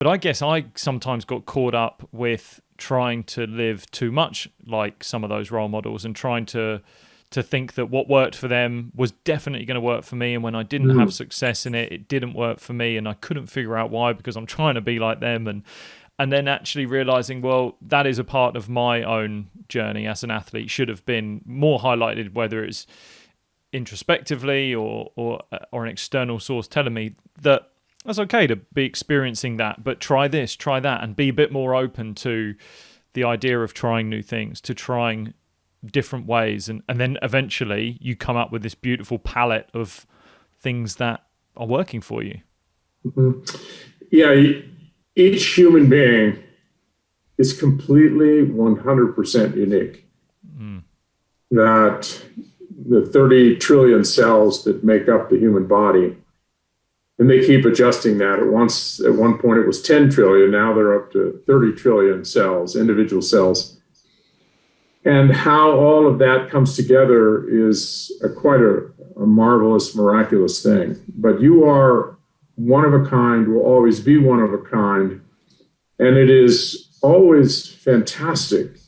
But I guess I sometimes got caught up with trying to live too much like some of those role models and trying to think that what worked for them was definitely going to work for me. And when I didn't have success in it, it didn't work for me. And I couldn't figure out why, because I'm trying to be like them. And then actually realizing, well, that is a part of my own journey as an athlete, should have been more highlighted, whether it's introspectively or an external source telling me that that's okay to be experiencing that, but try this, try that, and be a bit more open to the idea of trying new things, to trying different ways. And then eventually you come up with this beautiful palette of things that are working for you. Mm-hmm. Yeah, each human being is completely 100% unique. That the 30 trillion cells that make up the human body, and they keep adjusting that. At one point it was 10 trillion, now they're up to 30 trillion cells, individual cells. And how all of that comes together is quite a marvelous, miraculous thing. But you are one of a kind, will always be one of a kind. And it is always fantastic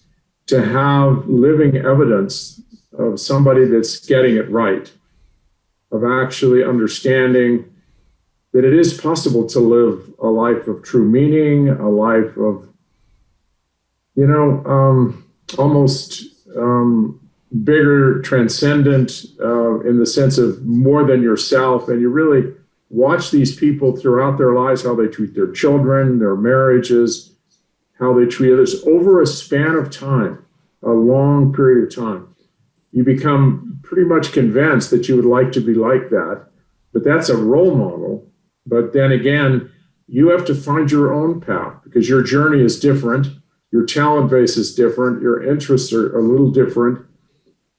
to have living evidence of somebody that's getting it right, of actually understanding that it is possible to live a life of true meaning, a life of, almost bigger, transcendent, in the sense of more than yourself. And you really watch these people throughout their lives, how they treat their children, their marriages, how they treat others over a span of time, a long period of time. You become pretty much convinced that you would like to be like that, but that's a role model. But then again, you have to find your own path, because your journey is different. Your talent base is different. Your interests are a little different.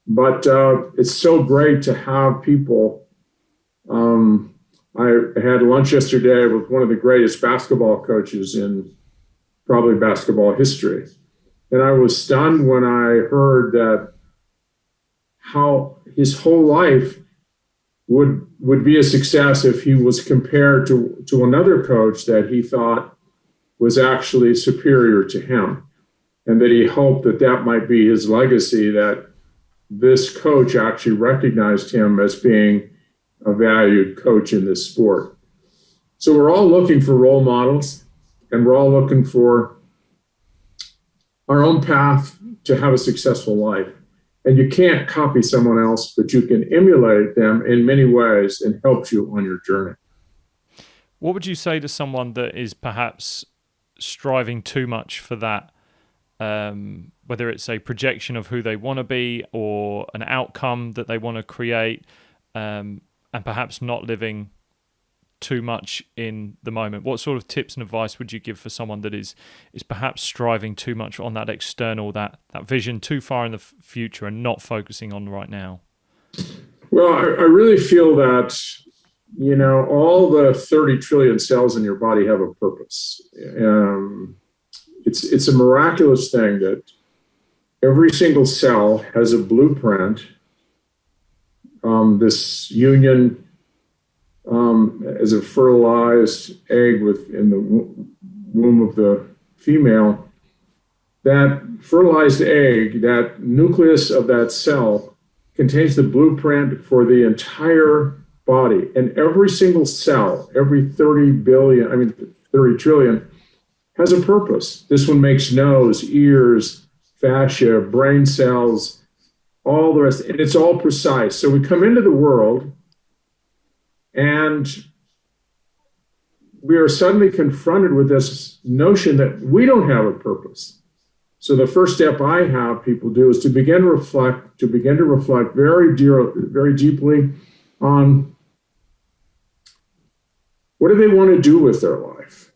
But it's so great to have people. I had lunch yesterday with one of the greatest basketball coaches in probably basketball history. And I was stunned when I heard that how his whole life would be a success if he was compared to another coach that he thought was actually superior to him, and that he hoped that might be his legacy, that this coach actually recognized him as being a valued coach in this sport. So we're all looking for role models, and we're all looking for our own path to have a successful life. And you can't copy someone else, but you can emulate them in many ways and help you on your journey. What would you say to someone that is perhaps striving too much for that, whether it's a projection of who they want to be or an outcome that they want to create, and perhaps not living too much in the moment? What sort of tips and advice would you give for someone that is perhaps striving too much on that external, that vision too far in the future and not focusing on right now? Well, I really feel that, all the 30 trillion cells in your body have a purpose. It's a miraculous thing that every single cell has a blueprint. This union as a fertilized egg in the womb of the female, that fertilized egg, that nucleus of that cell contains the blueprint for the entire body. And every single cell, every 30 trillion, has a purpose. This one makes nose, ears, fascia, brain cells, all the rest. And it's all precise. So we come into the world and we are suddenly confronted with this notion that we don't have a purpose. So the first step I have people do is to begin to reflect very deeply on what do they want to do with their life,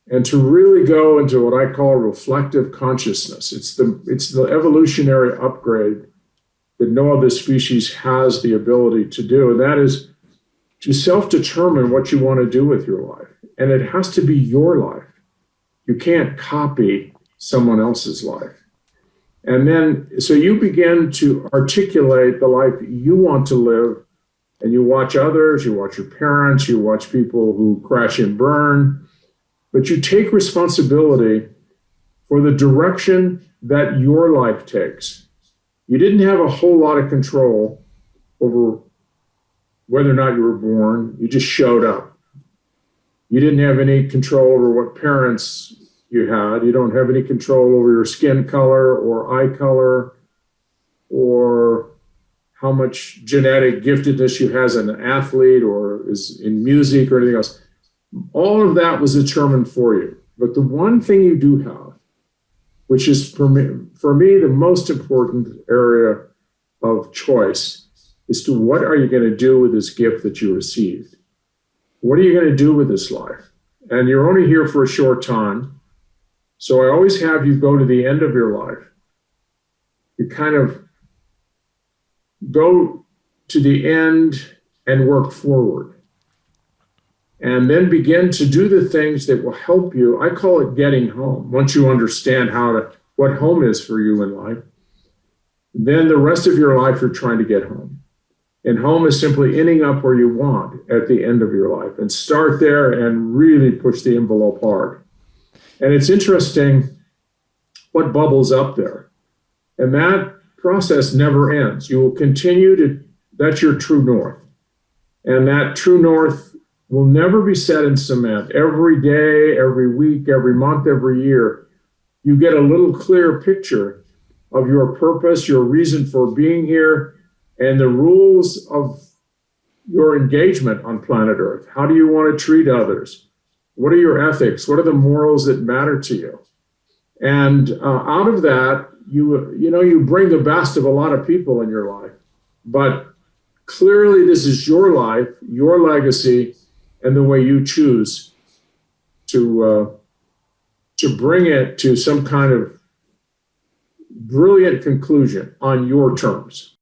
and to really go into what I call reflective consciousness. It's the evolutionary upgrade that no other species has the ability to do, and that is to self-determine what you want to do with your life. And it has to be your life. You can't copy someone else's life. And then, so you begin to articulate the life you want to live, and you watch others, you watch your parents, you watch people who crash and burn, but you take responsibility for the direction that your life takes. You didn't have a whole lot of control over whether or not you were born. You just showed up. You didn't have any control over what parents you had. You don't have any control over your skin color or eye color or how much genetic giftedness you have as an athlete or is in music or anything else. All of that was determined for you. But the one thing you do have, which is for me the most important area of choice, is to what are you going to do with this gift that you received? What are you going to do with this life? And you're only here for a short time. So I always have you go to the end of your life. You kind of go to the end and work forward. And then begin to do the things that will help you. I call it getting home. Once you understand what home is for you in life, then the rest of your life you're trying to get home. And home is simply ending up where you want at the end of your life. And start there and really push the envelope hard. And it's interesting what bubbles up there. And that process never ends. You will continue that's your true north. And that true north will never be set in cement. Every day, every week, every month, every year, you get a little clearer picture of your purpose, your reason for being here, and the rules of your engagement on planet Earth. How do you want to treat others? What are your ethics? What are the morals that matter to you? And out of that, you bring the best of a lot of people in your life. But clearly, this is your life, your legacy, and the way you choose to bring it to some kind of brilliant conclusion on your terms.